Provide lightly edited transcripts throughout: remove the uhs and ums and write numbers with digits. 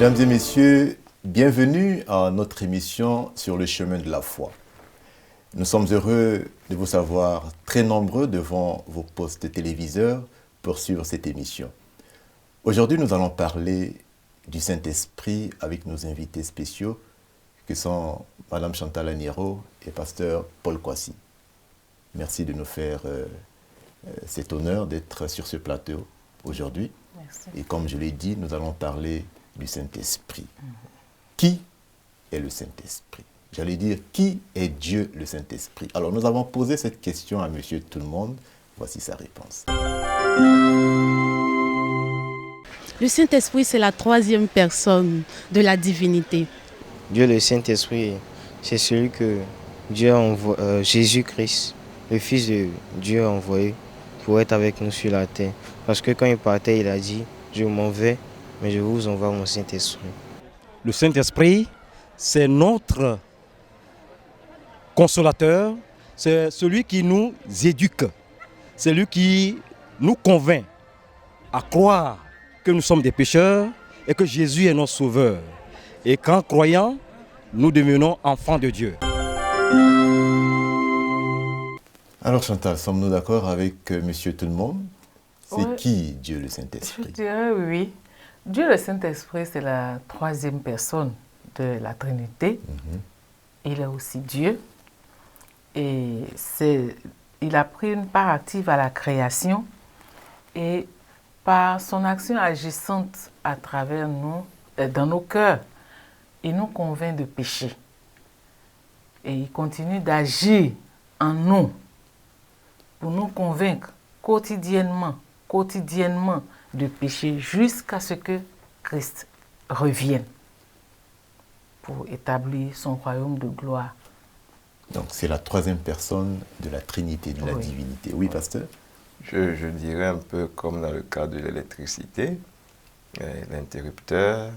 Mesdames et messieurs, bienvenue à notre émission sur le chemin de la foi. Nous sommes heureux de vous savoir très nombreux devant vos postes téléviseurs pour suivre cette émission. Aujourd'hui, nous allons parler du Saint-Esprit avec nos invités spéciaux que sont Madame Chantal Agnero et Pasteur Paul Kwasi. Merci de nous faire cet honneur d'être sur ce plateau aujourd'hui. Merci. Et comme je l'ai dit, nous allons parler du Saint-Esprit. Qui est le Saint-Esprit? J'allais dire, qui est Dieu le Saint-Esprit? Alors, nous avons posé cette question à Monsieur Tout-le-Monde. Voici sa réponse. Le Saint-Esprit, c'est la troisième personne de la divinité. Dieu le Saint-Esprit, c'est celui que Dieu a envoyé, Jésus-Christ, le Fils de Dieu a envoyé pour être avec nous sur la terre. Parce que quand il partait, il a dit, je m'en vais, mais je vous envoie mon Saint-Esprit. Le Saint-Esprit, c'est notre consolateur, c'est celui qui nous éduque, c'est lui qui nous convainc à croire que nous sommes des pécheurs et que Jésus est notre sauveur. Et qu'en croyant, nous devenons enfants de Dieu. Alors Chantal, sommes-nous d'accord avec Monsieur Tout-le-Monde? C'est Ouais. qui Dieu le Je Saint-Esprit? dirais oui. Dieu le Saint-Esprit, c'est la troisième personne de la Trinité. Il est aussi Dieu. Et il a pris une part active à la création. Et par son action agissante à travers nous, dans nos cœurs, il nous convainc de pécher. Et il continue d'agir en nous pour nous convaincre quotidiennement de pécher jusqu'à ce que Christ revienne pour établir son royaume de gloire. Donc, c'est la troisième personne de la Trinité, de la Oui. divinité. Oui, pasteur? Je dirais un peu comme dans le cas de l'électricité, l'interrupteur,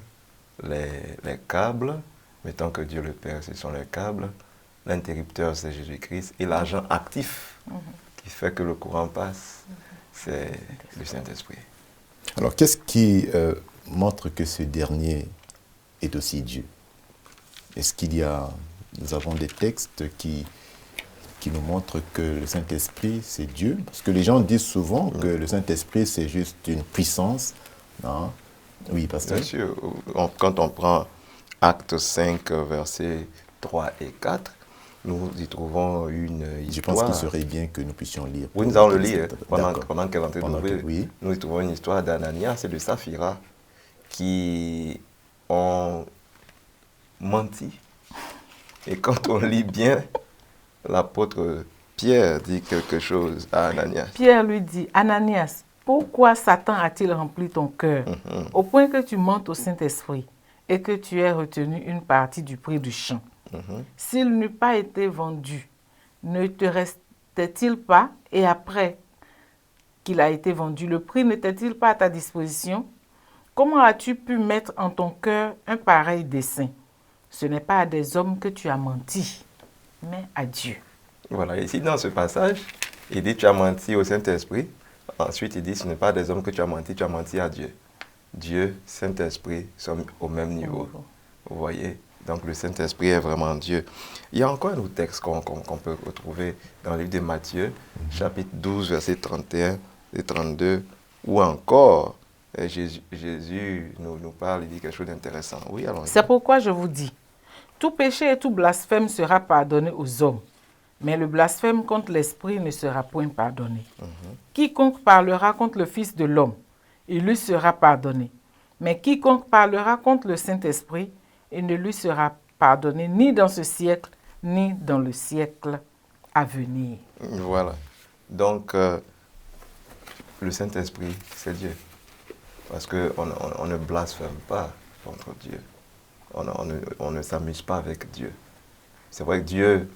les câbles, mettons que Dieu le Père, ce sont les câbles, l'interrupteur c'est Jésus-Christ, et l'agent actif qui fait que le courant passe, c'est le Saint-Esprit. Alors, qu'est-ce qui montre que ce dernier est aussi Dieu? Est-ce qu'il y a... Nous avons des textes qui nous montrent que le Saint-Esprit, c'est Dieu? Parce que les gens disent souvent que le Saint-Esprit, c'est juste une puissance. Non? Oui, pasteur? Bien sûr, quand on prend Acte 5, versets 3 et 4, nous y trouvons une Je histoire. pense qu'il serait bien que nous puissions lire. Oui, nous allons le lire D'accord. pendant qu'elle est en train Pendant d'ouvrir. que- oui. Nous y trouvons une histoire d'Ananias et de Saphira qui ont menti. Et quand on lit bien, l'apôtre Pierre dit quelque chose à Ananias. Pierre lui dit, Ananias, pourquoi Satan a-t-il rempli ton cœur au point que tu mentes au Saint-Esprit et que tu aies retenu une partie du prix du champ? S'il n'eût pas été vendu, ne te restait-il pas, et après qu'il a été vendu, le prix n'était-il pas à ta disposition? Comment as-tu pu mettre en ton cœur un pareil dessein? Ce n'est pas à des hommes que tu as menti, mais à Dieu. Voilà, ici dans ce passage, il dit tu as menti au Saint-Esprit. Ensuite, il dit ce n'est pas des hommes que tu as menti à Dieu. Dieu, Saint-Esprit sont au même niveau. Vous voyez? Donc le Saint-Esprit est vraiment Dieu. Il y a encore un autre texte qu'on peut retrouver dans le livre de Matthieu, chapitre 12, versets 31 et 32, où encore Jésus nous parle, il dit quelque chose d'intéressant. Oui, allons-y. C'est pourquoi je vous dis, tout péché et tout blasphème sera pardonné aux hommes, mais le blasphème contre l'Esprit ne sera point pardonné. Quiconque parlera contre le Fils de l'homme, il lui sera pardonné. Mais quiconque parlera contre le Saint-Esprit, il ne lui sera pardonné ni dans ce siècle, ni dans le siècle à venir. Voilà. Donc, le Saint-Esprit, c'est Dieu. Parce qu'on ne blasphème pas contre Dieu. On ne s'amuse pas avec Dieu. C'est vrai que Dieu,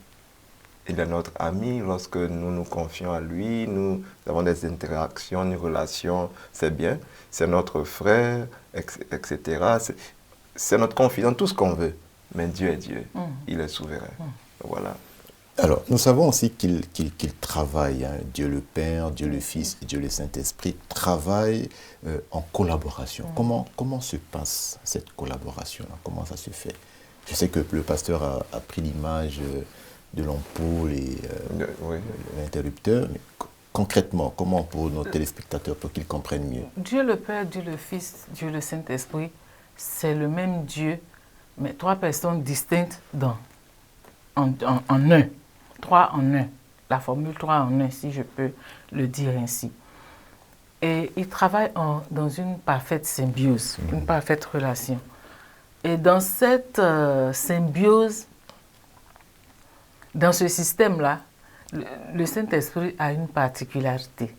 il est notre ami lorsque nous nous confions à lui, nous avons des interactions, une relation, c'est bien. C'est notre frère, etc. C'est notre confident, tout ce qu'on veut. Mais Dieu est Dieu. Il est souverain. Voilà. Alors, nous savons aussi qu'il travaille, hein. Dieu le Père, Dieu le Fils et Dieu le Saint-Esprit travaillent en collaboration. Comment se passe cette collaboration-là? Comment ça se fait? Je sais que le pasteur a pris l'image de l'ampoule et Oui. l'interrupteur, mais concrètement, comment pour nos téléspectateurs, pour qu'ils comprennent mieux? Dieu le Père, Dieu le Fils, Dieu le Saint-Esprit, c'est le même Dieu, mais trois personnes distinctes en un. Trois en un. La formule trois en un, si je peux le dire ainsi. Et ils travaillent dans une parfaite symbiose, une parfaite relation. Et dans cette symbiose, dans ce système-là, le Saint-Esprit a une particularité.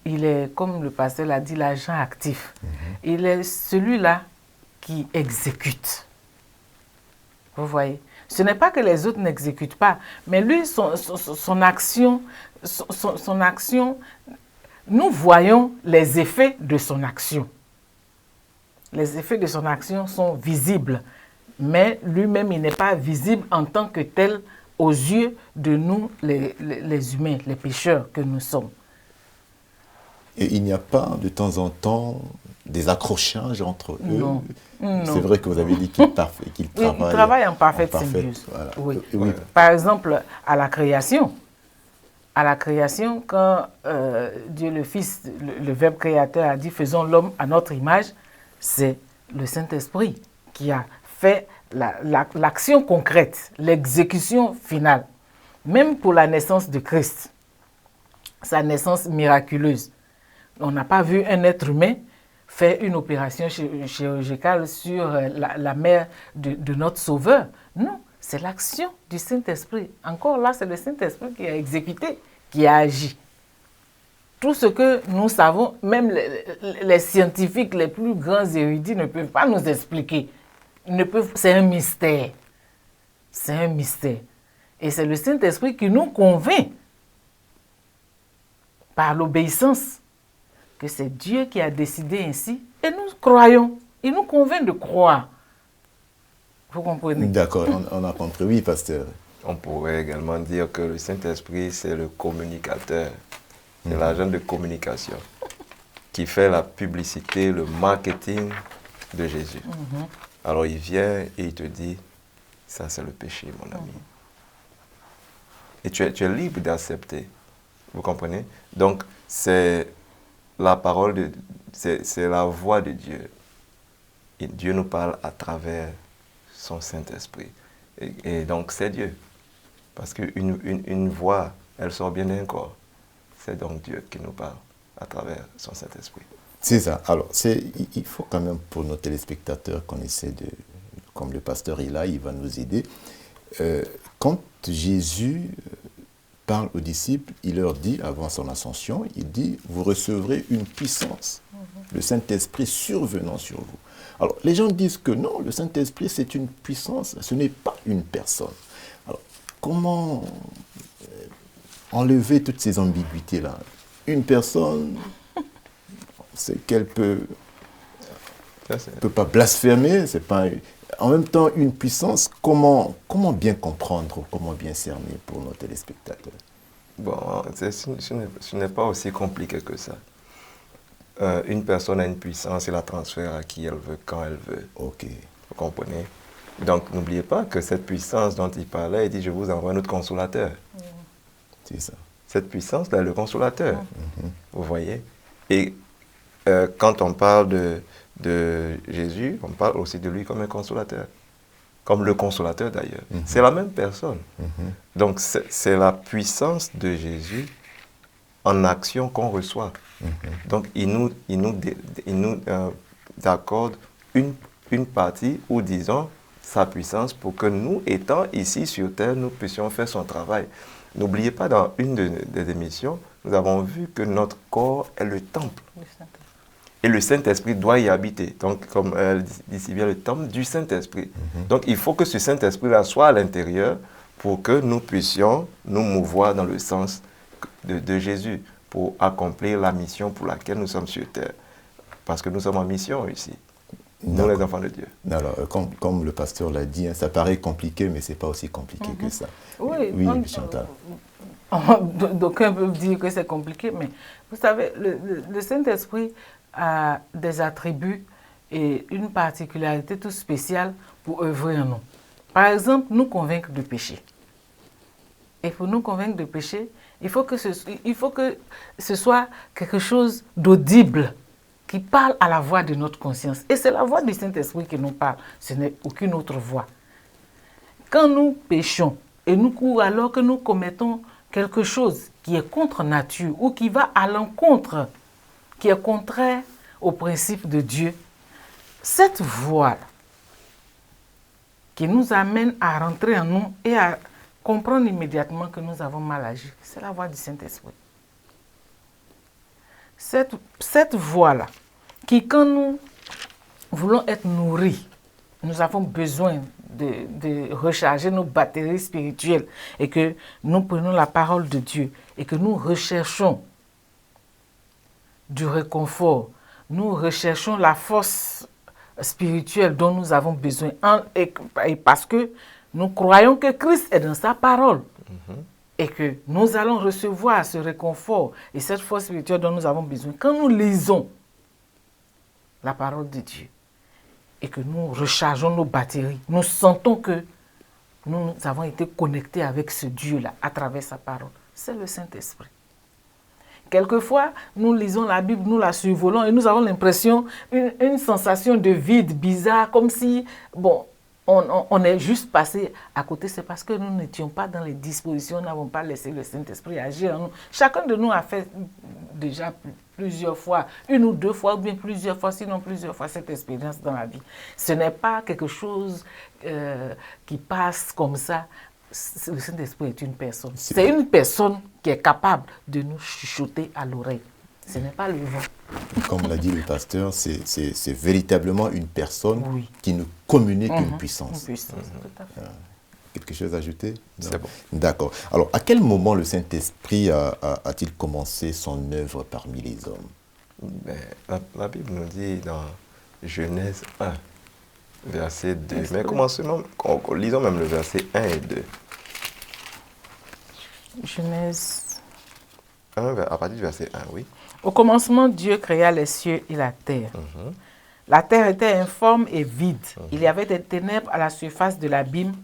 Il est, comme le pasteur l'a dit, l'agent actif. Il est celui-là qui exécute. Vous voyez? Ce n'est pas que les autres n'exécutent pas, mais lui, son action, nous voyons les effets de son action. Les effets de son action sont visibles, mais lui-même, il n'est pas visible en tant que tel aux yeux de nous, les humains, les pécheurs que nous sommes. Et il n'y a pas de temps en temps des accrochages entre eux? Non. C'est vrai que vous avez dit qu'ils travaillent en parfaite symbiose. Voilà. Oui. Oui. Par exemple, à la création, quand Dieu le Fils, le Verbe créateur a dit « faisons l'homme à notre image », c'est le Saint-Esprit qui a fait l'action concrète, l'exécution finale. Même pour la naissance de Christ, sa naissance miraculeuse. On n'a pas vu un être humain faire une opération chirurgicale sur la mère de notre Sauveur. Non, c'est l'action du Saint-Esprit. Encore là, c'est le Saint-Esprit qui a exécuté, qui a agi. Tout ce que nous savons, même les scientifiques les plus grands érudits ne peuvent pas nous expliquer. C'est un mystère. C'est un mystère. Et c'est le Saint-Esprit qui nous convainc par l'obéissance que c'est Dieu qui a décidé ainsi. Et nous croyons. Il nous convainc de croire. Vous comprenez? D'accord, on a compris. Oui, pasteur. On pourrait également dire que le Saint-Esprit, c'est le communicateur. C'est l'agent de communication qui fait la publicité, le marketing de Jésus. Alors il vient et il te dit, ça c'est le péché, mon ami. Et tu es libre d'accepter. Vous comprenez? Donc c'est la parole, c'est la voix de Dieu. Et Dieu nous parle à travers son Saint-Esprit. Et donc c'est Dieu. Parce qu'une voix, elle sort bien d'un corps. C'est donc Dieu qui nous parle à travers son Saint-Esprit. C'est ça. Alors, il faut quand même pour nos téléspectateurs qu'on essaie de, comme le pasteur est là, il va nous aider. Quand Jésus parle aux disciples, il leur dit, avant son ascension, il dit, vous recevrez une puissance, le Saint-Esprit survenant sur vous. Alors, les gens disent que non, le Saint-Esprit, c'est une puissance, ce n'est pas une personne. Alors, comment enlever toutes ces ambiguïtés-là? Une personne, c'est qu'elle peut pas blasphémer, c'est pas... En même temps, une puissance, comment bien comprendre, comment bien cerner pour nos téléspectateurs? Bon, ce n'est pas aussi compliqué que ça. Une personne a une puissance et la transfère à qui elle veut, quand elle veut. Ok. Vous comprenez? Donc, n'oubliez pas que cette puissance dont il parlait, il dit, je vous envoie notre consolateur. C'est ça. Cette puissance-là, le consolateur. Vous voyez? Et quand on parle de Jésus, on parle aussi de lui comme un consolateur. Comme le consolateur d'ailleurs. C'est la même personne. Donc c'est la puissance de Jésus en action qu'on reçoit. Donc il nous accorde une partie, ou disons sa puissance, pour que nous, étant ici sur terre, nous puissions faire son travail. N'oubliez pas, dans une des émissions, nous avons vu que notre corps est le temple. Et le Saint-Esprit doit y habiter. Donc, comme elle dit si bien, le temple du Saint-Esprit. Donc, il faut que ce Saint-Esprit-là soit à l'intérieur pour que nous puissions nous mouvoir dans le sens de Jésus, pour accomplir la mission pour laquelle nous sommes sur terre. Parce que nous sommes en mission ici. nous les enfants de Dieu. Alors, comme le pasteur l'a dit, hein, ça paraît compliqué, mais ce n'est pas aussi compliqué que ça. Oui, Chantal. D'aucuns peuvent dire que c'est compliqué, mais vous savez, le Saint-Esprit a des attributs et une particularité toute spéciale pour œuvrer en nous. Par exemple, nous convaincre de péché. Et pour nous convaincre de péché, il faut que ce soit quelque chose d'audible, qui parle à la voix de notre conscience. Et c'est la voix du Saint-Esprit qui nous parle, ce n'est aucune autre voix. Quand nous péchons, alors que nous commettons quelque chose qui est contre nature ou qui va à l'encontre, qui est contraire au principe de Dieu, cette voix qui nous amène à rentrer en nous et à comprendre immédiatement que nous avons mal agi, c'est la voix du Saint-Esprit. Cette voix-là, qui quand nous voulons être nourris, nous avons besoin de recharger nos batteries spirituelles et que nous prenons la parole de Dieu et que nous recherchons du réconfort, nous recherchons la force spirituelle dont nous avons besoin et parce que nous croyons que Christ est dans sa parole et que nous allons recevoir ce réconfort et cette force spirituelle dont nous avons besoin quand nous lisons la parole de Dieu et que nous rechargeons nos batteries. Nous sentons que nous avons été connectés avec ce Dieu-là à travers sa parole. C'est le Saint-Esprit. Quelquefois, nous lisons la Bible, nous la survolons et nous avons l'impression, une sensation de vide bizarre, comme si, on est juste passé à côté. C'est parce que nous n'étions pas dans les dispositions, nous n'avons pas laissé le Saint-Esprit agir en nous. Chacun de nous a fait déjà plusieurs fois, une ou deux fois, ou bien plusieurs fois, sinon plusieurs fois, cette expérience dans la vie. Ce n'est pas quelque chose qui passe comme ça. Le Saint-Esprit est une personne. C'est une personne qui est capable de nous chuchoter à l'oreille. Ce n'est pas le vent. Comme l'a dit le pasteur, c'est véritablement une personne qui nous communique une puissance. Une puissance, tout à fait. Quelque chose à ajouter? C'est bon. D'accord. Alors, à quel moment le Saint-Esprit a-t-il commencé son œuvre parmi les hommes? La Bible nous dit dans Genèse 1, verset 2. Mais commençons, lisons même le verset 1 et 2. Genèse 1, à partir du verset 1, oui. Au commencement, Dieu créa les cieux et la terre. La terre était informe et vide. Il y avait des ténèbres à la surface de l'abîme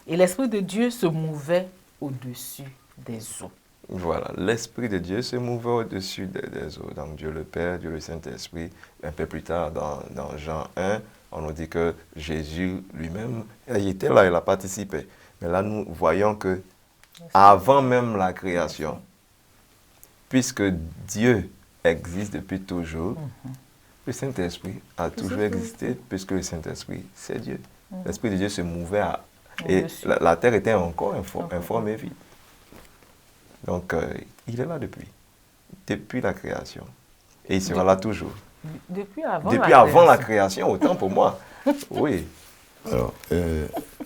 et l'Esprit de Dieu se mouvait au-dessus des eaux. Voilà, l'Esprit de Dieu se mouvait au-dessus des eaux. Donc Dieu le Père, Dieu le Saint-Esprit. Un peu plus tard, dans Jean 1, on nous dit que Jésus lui-même, il était là, il a participé. Mais là, nous voyons que avant même la création, puisque Dieu existe depuis toujours, le Saint-Esprit a toujours existé, puisque le Saint-Esprit, c'est Dieu. L'Esprit de Dieu se mouvait et la terre était encore informe et vide. Donc, il est là depuis la création. Et il sera là toujours. Depuis avant la création, autant pour moi. Oui. Alors,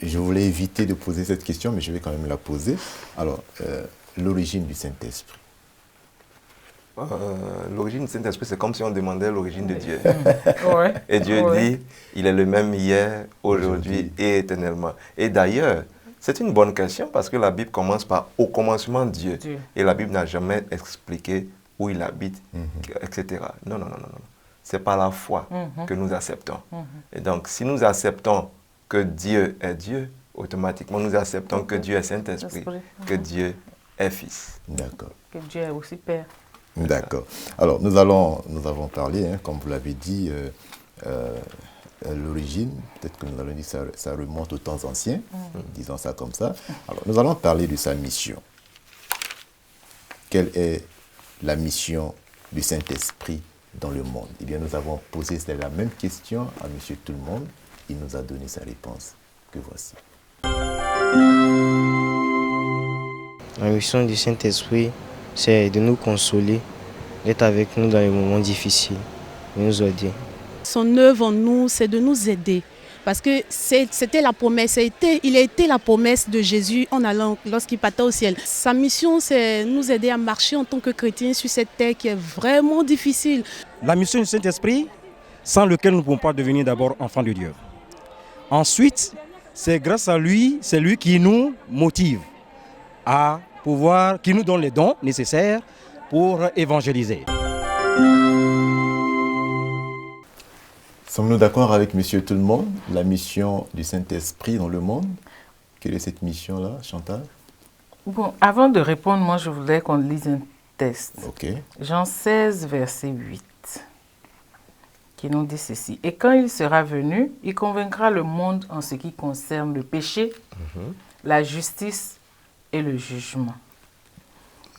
je voulais éviter de poser cette question, mais je vais quand même la poser. Alors, l'origine du Saint-Esprit. L'origine du Saint-Esprit, c'est comme si on demandait l'origine de Dieu. Ouais. Et Dieu dit, il est le même hier, aujourd'hui et éternellement. Et d'ailleurs, c'est une bonne question parce que la Bible commence par « au commencement Dieu ». Et la Bible n'a jamais expliqué où il habite, etc. Non, non, non, non. C'est par la foi que nous acceptons. Et donc, si nous acceptons que Dieu est Dieu, automatiquement nous acceptons que Dieu est Saint-Esprit, que Dieu est Fils. D'accord. Que Dieu est aussi Père. D'accord. Alors, nous avons parlé, comme vous l'avez dit, l'origine, peut-être que nous allons dire que ça remonte aux temps anciens, disons ça comme ça. Alors, nous allons parler de sa mission. Quelle est la mission du Saint-Esprit dans le monde? Eh bien, nous avons posé la même question à M. Tout-le-Monde. Il nous a donné sa réponse. Que voici. La mission du Saint-Esprit, c'est de nous consoler, d'être avec nous dans les moments difficiles, de nous aider. Son œuvre en nous, c'est de nous aider. Parce que c'était la promesse, il a été la promesse de Jésus en allant lorsqu'il partait au ciel. Sa mission, c'est nous aider à marcher en tant que chrétiens sur cette terre qui est vraiment difficile. La mission du Saint-Esprit, sans lequel nous ne pouvons pas devenir d'abord enfants de Dieu. Ensuite, c'est grâce à lui, c'est lui qui nous motive à pouvoir, qui nous donne les dons nécessaires pour évangéliser. Sommes-nous d'accord avec Monsieur Tout-le-Monde, la mission du Saint-Esprit dans le monde? Quelle est cette mission-là, Chantal? Bon, avant de répondre, moi, je voudrais qu'on lise un texte. Ok. Jean 16, verset 8, qui nous dit ceci. « Et quand il sera venu, il convaincra le monde en ce qui concerne le péché, la justice et le jugement. »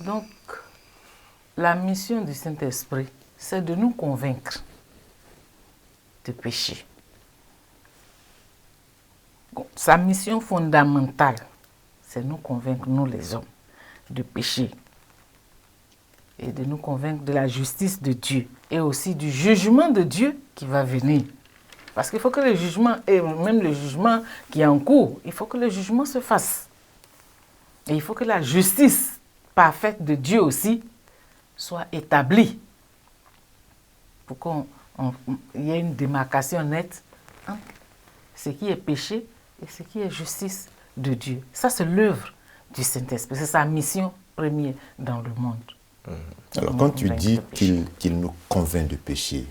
Donc, la mission du Saint-Esprit, c'est de nous convaincre de péché. Sa mission fondamentale, c'est de nous convaincre, nous les hommes, de péché et de nous convaincre de la justice de Dieu et aussi du jugement de Dieu qui va venir. Parce qu'il faut que le jugement, et même le jugement qui est en cours, il faut que le jugement se fasse. Et il faut que la justice parfaite de Dieu aussi soit établie pour qu'il y ait une démarcation nette entre ce qui est péché et ce qui est justice de Dieu. Ça, c'est l'œuvre du Saint-Esprit. C'est sa mission première dans le monde. Alors, quand tu dis qu'il nous convainc de péché,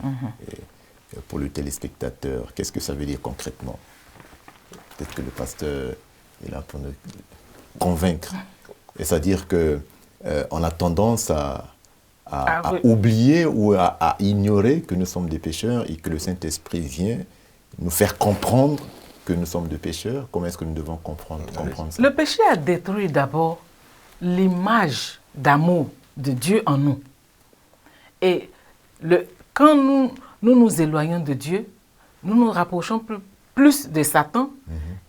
pour le téléspectateur, qu'est-ce que ça veut dire concrètement? Peut-être que le pasteur est là pour nous convaincre. Et c'est-à-dire qu'on a tendance à oublier ou à ignorer que nous sommes des pécheurs et que le Saint-Esprit vient nous faire comprendre que nous sommes des pécheurs. Comment est-ce que nous devons comprendre ça? Le péché a détruit d'abord l'image d'amour de Dieu en nous. Et quand nous éloignons de Dieu, nous nous rapprochons plus de Satan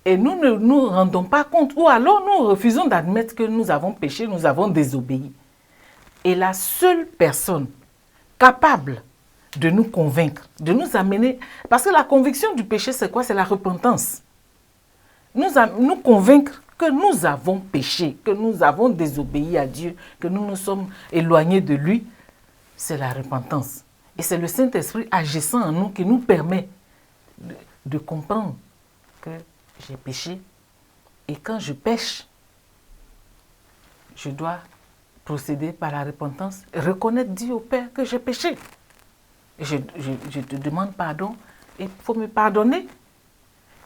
et nous ne nous rendons pas compte, ou alors nous refusons d'admettre que nous avons péché, nous avons désobéi. Et la seule personne capable de nous convaincre, de nous amener... Parce que la conviction du péché, c'est quoi? C'est la repentance. Nous convaincre que nous avons péché, que nous avons désobéi à Dieu, que nous nous sommes éloignés de lui, c'est la repentance. Et c'est le Saint-Esprit agissant en nous qui nous permet de comprendre que j'ai péché. Et quand je pêche, je dois procéder par la repentance, reconnaître, dire au Père que j'ai péché. Je te demande pardon, et il faut me pardonner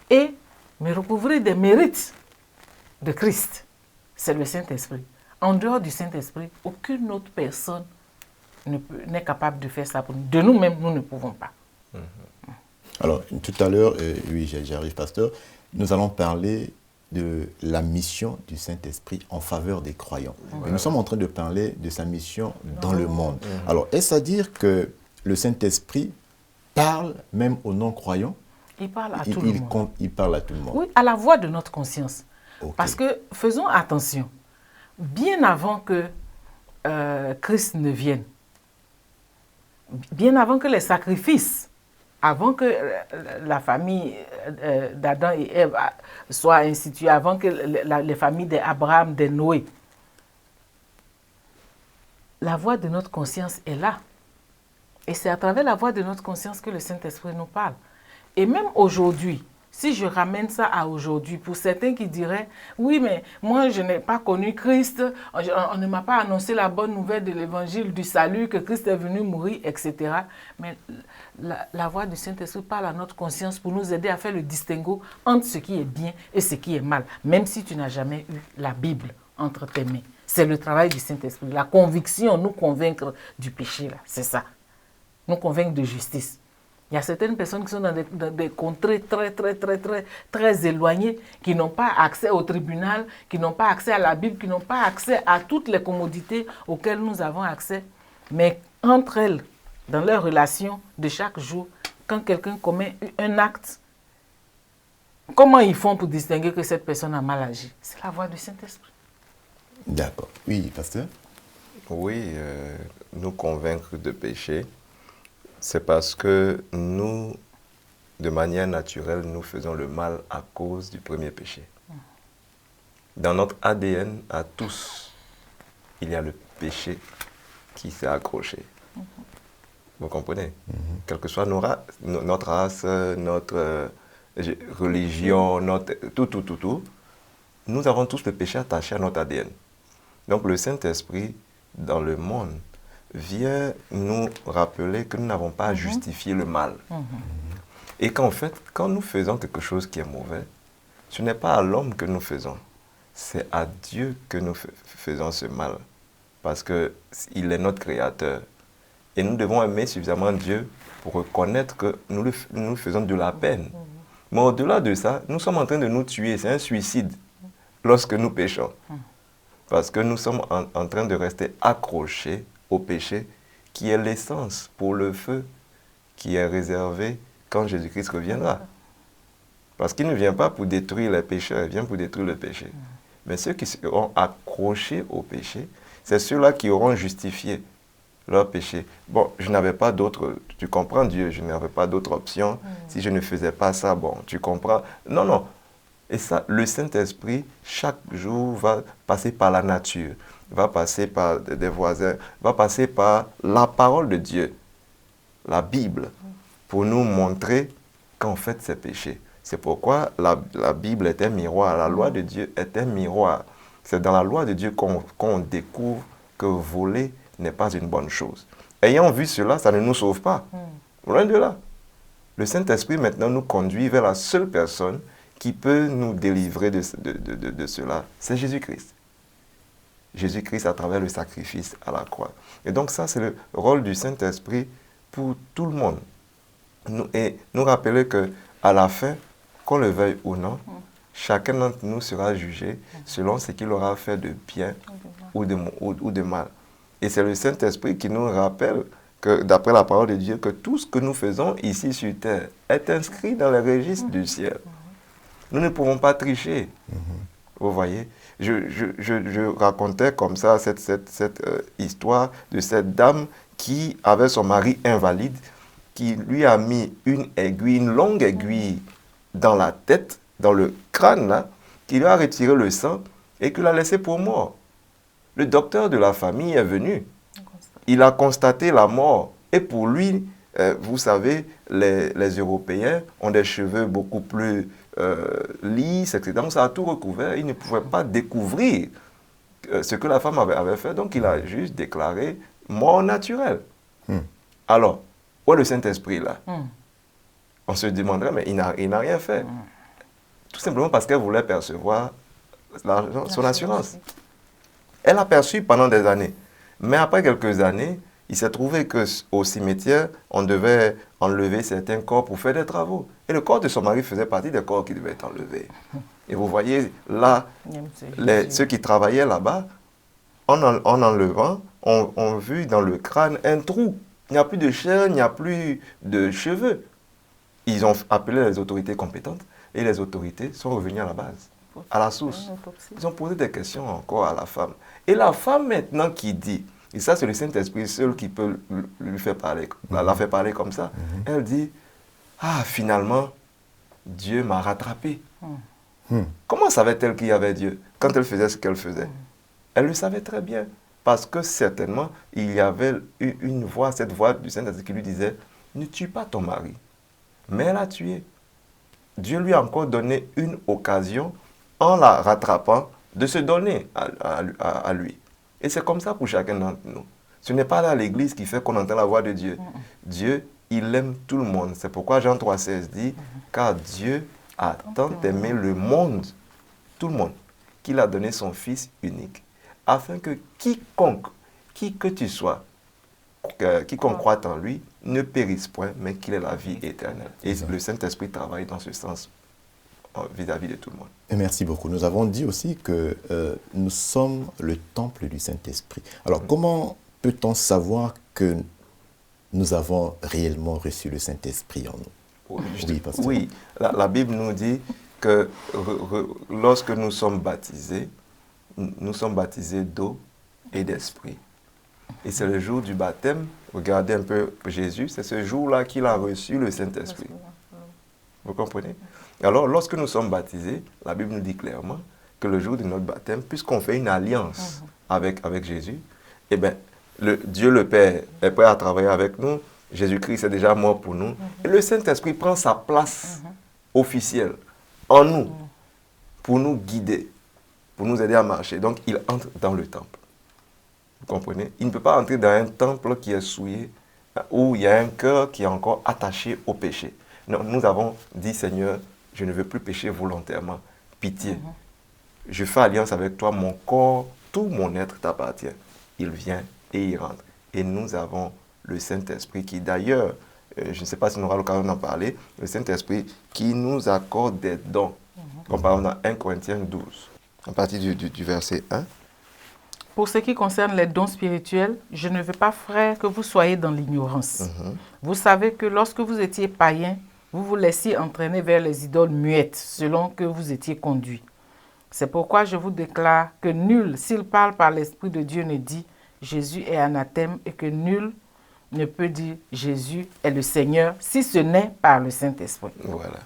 et me recouvrir des mérites de Christ. C'est le Saint-Esprit. En dehors du Saint-Esprit, aucune autre personne n'est capable de faire ça pour nous. De nous-mêmes, nous ne pouvons pas. Alors, tout à l'heure, oui, j'arrive, pasteur, nous allons parler de la mission du Saint-Esprit en faveur des croyants. Mais nous sommes en train de parler de sa mission dans le monde. Alors, est-ce à dire que le Saint-Esprit parle même aux non-croyants? Il parle à tout le monde. Il parle à tout le monde. Oui, à la voix de notre conscience. Okay. Parce que, faisons attention, bien avant que Christ ne vienne, bien avant que les sacrifices, avant que la famille d'Adam et Ève soit instituée, avant que les familles d'Abraham, de Noé, la voix de notre conscience est là. Et c'est à travers la voix de notre conscience que le Saint-Esprit nous parle. Et même aujourd'hui, si je ramène ça à aujourd'hui, pour certains qui diraient, oui, mais moi, je n'ai pas connu Christ, on ne m'a pas annoncé la bonne nouvelle de l'évangile du salut, que Christ est venu mourir, etc. Mais la voix du Saint-Esprit parle à notre conscience pour nous aider à faire le distinguo entre ce qui est bien et ce qui est mal, même si tu n'as jamais eu la Bible entre tes mains. C'est le travail du Saint-Esprit, la conviction, nous convaincre du péché, là, c'est ça. Nous convaincre de justice. Il y a certaines personnes qui sont dans des contrées très éloignées, qui n'ont pas accès au tribunal, qui n'ont pas accès à la Bible, qui n'ont pas accès à toutes les commodités auxquelles nous avons accès. Mais entre elles, dans leurs relations de chaque jour, quand quelqu'un commet un acte, comment ils font pour distinguer que cette personne a mal agi? C'est la voix du Saint-Esprit. D'accord. Oui, pasteur? Oui, nous convaincre de péché, c'est parce que nous, de manière naturelle, nous faisons le mal à cause du premier péché. Dans notre ADN, à tous, il y a le péché qui s'est accroché. Vous comprenez? Quelle que soit notre race, notre religion, tout, nous avons tous le péché attaché à notre ADN. Donc le Saint-Esprit, dans le monde, vient nous rappeler que nous n'avons pas à justifier le mal. Et qu'en fait, quand nous faisons quelque chose qui est mauvais, ce n'est pas à l'homme que nous faisons, c'est à Dieu que nous faisons ce mal. Parce qu'il est notre créateur. Et nous devons aimer suffisamment Dieu pour reconnaître que nous faisons de la peine. Mais au-delà de ça, nous sommes en train de nous tuer. C'est un suicide lorsque nous péchons. Parce que nous sommes en train de rester accrochés au péché qui est l'essence pour le feu qui est réservé quand Jésus-Christ reviendra. Parce qu'il ne vient pas pour détruire les pécheurs, il vient pour détruire le péché. Mais ceux qui seront accrochés au péché, c'est ceux-là qui auront justifié leur péché. Bon, je n'avais pas d'autre, tu comprends Dieu, je n'avais pas d'autre option. Si je ne faisais pas ça, bon, tu comprends. Non, non. Et ça, le Saint-Esprit, chaque jour, va passer par la nature, va passer par des voisins, va passer par la parole de Dieu, la Bible, pour nous montrer qu'en fait, c'est péché. C'est pourquoi la Bible est un miroir, la loi de Dieu est un miroir. C'est dans la loi de Dieu qu'on découvre que voler n'est pas une bonne chose. Ayant vu cela, ça ne nous sauve pas. Loin de là. Le Saint-Esprit maintenant nous conduit vers la seule personne qui peut nous délivrer de cela, c'est Jésus-Christ. Jésus-Christ à travers le sacrifice à la croix. Et donc ça, c'est le rôle du Saint-Esprit pour tout le monde. Nous rappeler qu'à la fin, qu'on le veuille ou non, chacun d'entre nous sera jugé selon ce qu'il aura fait de bien ou de mal. Et c'est le Saint-Esprit qui nous rappelle que, d'après la parole de Dieu, que tout ce que nous faisons ici sur terre est inscrit dans les registres du ciel. Nous ne pouvons pas tricher. Vous voyez, je racontais comme ça cette histoire de cette dame qui avait son mari invalide, qui lui a mis une longue aiguille dans la tête, dans le crâne, là, qui lui a retiré le sang et qui l'a laissé pour mort. Le docteur de la famille est venu. Il a constaté la mort. Et pour lui, vous savez, les Européens ont des cheveux beaucoup plus lisses, etc. Donc ça a tout recouvert. Il ne pouvait pas découvrir ce que la femme avait fait. Donc il a juste déclaré mort naturelle. Alors, où est le Saint-Esprit là? On se demanderait, mais il n'a rien fait. Tout simplement parce qu'elle voulait percevoir son assurance. Elle a perçu pendant des années. Mais après quelques années, il s'est trouvé qu'au cimetière, on devait enlever certains corps pour faire des travaux. Et le corps de son mari faisait partie des corps qui devaient être enlevés. Et vous voyez, là, ceux qui travaillaient là-bas, en enlevant, ont vu dans le crâne un trou. Il n'y a plus de chair, il n'y a plus de cheveux. Ils ont appelé les autorités compétentes et les autorités sont revenues à la base, à la source. Ils ont posé des questions encore à la femme. Et la femme maintenant qui dit, et ça c'est le Saint-Esprit seul qui peut lui faire parler, la faire parler comme ça, elle dit, ah finalement, Dieu m'a rattrapé. Comment savait-elle qu'il y avait Dieu quand elle faisait ce qu'elle faisait? Elle le savait très bien, parce que certainement, il y avait une voix, cette voix du Saint-Esprit qui lui disait, ne tue pas ton mari. Mais elle a tué. Dieu lui a encore donné une occasion, en la rattrapant, de se donner à lui. Et c'est comme ça pour chacun d'entre nous. Ce n'est pas là l'église qui fait qu'on entend la voix de Dieu. Dieu, il aime tout le monde. C'est pourquoi Jean 3,16 dit, car Dieu a tant aimé le monde, tout le monde, qu'il a donné son Fils unique, afin que quiconque, qui que tu sois, quiconque croit en lui, ne périsse point, mais qu'il ait la vie éternelle. Et le Saint-Esprit travaille dans ce sens vis-à-vis de tout le monde. Et merci beaucoup. Nous avons dit aussi que nous sommes le temple du Saint-Esprit. Alors, comment peut-on savoir que nous avons réellement reçu le Saint-Esprit en nous? Oui, la Bible nous dit que lorsque nous sommes baptisés d'eau et d'esprit. Et c'est le jour du baptême, regardez un peu Jésus, c'est ce jour-là qu'il a reçu le Saint-Esprit. Vous comprenez? Alors, lorsque nous sommes baptisés, la Bible nous dit clairement que le jour de notre baptême, puisqu'on fait une alliance avec Jésus, eh bien, Dieu le Père est prêt à travailler avec nous Jésus-Christ est déjà mort pour nous. Et le Saint-Esprit prend sa place officielle en nous pour nous guider, pour nous aider à marcher. Donc, il entre dans le temple. Vous comprenez? Il ne peut pas entrer dans un temple qui est souillé, où il y a un cœur qui est encore attaché au péché. Non, nous avons dit, Seigneur, je ne veux plus pécher volontairement. Pitié. Je fais alliance avec toi, mon corps, tout mon être t'appartient. Il vient et il rentre. Et nous avons le Saint-Esprit qui, d'ailleurs, je ne sais pas si on aura l'occasion d'en parler, le Saint-Esprit qui nous accorde des dons. Comme par exemple dans 1 Corinthiens 12, à partir du verset 1. Pour ce qui concerne les dons spirituels, je ne veux pas, frères, que vous soyez dans l'ignorance. Vous savez que lorsque vous étiez païens, vous vous laissiez entraîner vers les idoles muettes, selon que vous étiez conduits. C'est pourquoi je vous déclare que nul, s'il parle par l'Esprit de Dieu, ne dit « Jésus est anathème » et que nul ne peut dire « Jésus est le Seigneur » si ce n'est par le Saint-Esprit. Voilà.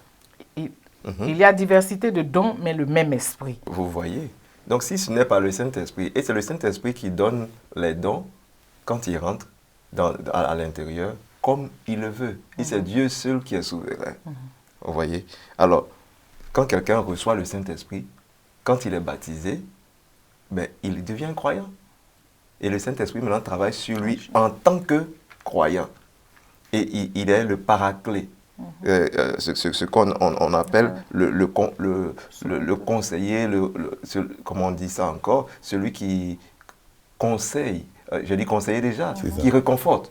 Il y a diversité de dons, mais le même esprit. Vous voyez? Donc, si ce n'est pas le Saint-Esprit, et c'est le Saint-Esprit qui donne les dons quand il rentre à l'intérieur, comme il le veut. Et c'est Dieu seul qui est souverain. Vous voyez? Alors, quand quelqu'un reçoit le Saint-Esprit, quand il est baptisé, ben, il devient croyant. Et le Saint-Esprit maintenant travaille sur lui en tant que croyant. Et il est le paraclet. Ce qu'on appelle le conseiller, comment on dit ça encore, celui qui conseille, je dis conseiller déjà, qui réconforte.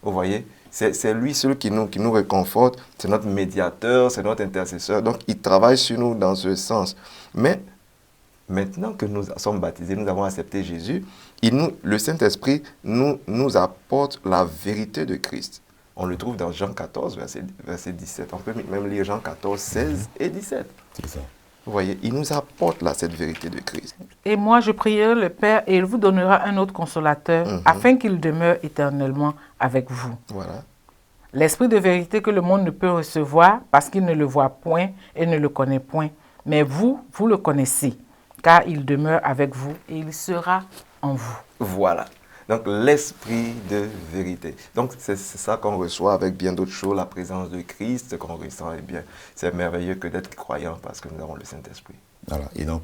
Vous voyez, c'est lui celui qui nous réconforte, c'est notre médiateur, c'est notre intercesseur, donc il travaille sur nous dans ce sens. Mais maintenant que nous sommes baptisés, nous avons accepté Jésus, le Saint-Esprit nous apporte la vérité de Christ. On le trouve dans Jean 14, verset 17. On peut même lire Jean 14, 16 et 17. C'est ça. Vous voyez, il nous apporte là cette vérité de Christ. Et moi, je prierai le Père et il vous donnera un autre consolateur afin qu'il demeure éternellement avec vous. Voilà. L'Esprit de vérité que le monde ne peut recevoir parce qu'il ne le voit point et ne le connaît point. Mais vous le connaissez, car il demeure avec vous et il sera en vous. Voilà. Donc, l'esprit de vérité. Donc, c'est ça qu'on reçoit avec bien d'autres choses, la présence de Christ qu'on ressent. Eh bien, c'est merveilleux que d'être croyant parce que nous avons le Saint-Esprit. Voilà. Et donc,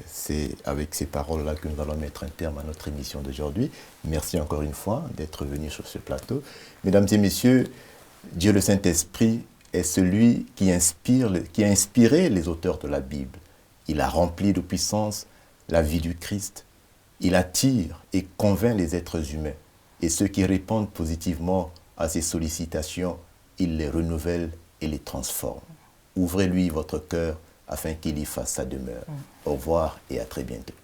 c'est avec ces paroles-là que nous allons mettre un terme à notre émission d'aujourd'hui. Merci encore une fois d'être venu sur ce plateau. Mesdames et messieurs, Dieu le Saint-Esprit est celui qui a inspiré les auteurs de la Bible. Il a rempli de puissance la vie du Christ. Il attire et convainc les êtres humains. Et ceux qui répondent positivement à ses sollicitations, il les renouvelle et les transforme. Ouvrez-lui votre cœur afin qu'il y fasse sa demeure. Au revoir et à très bientôt.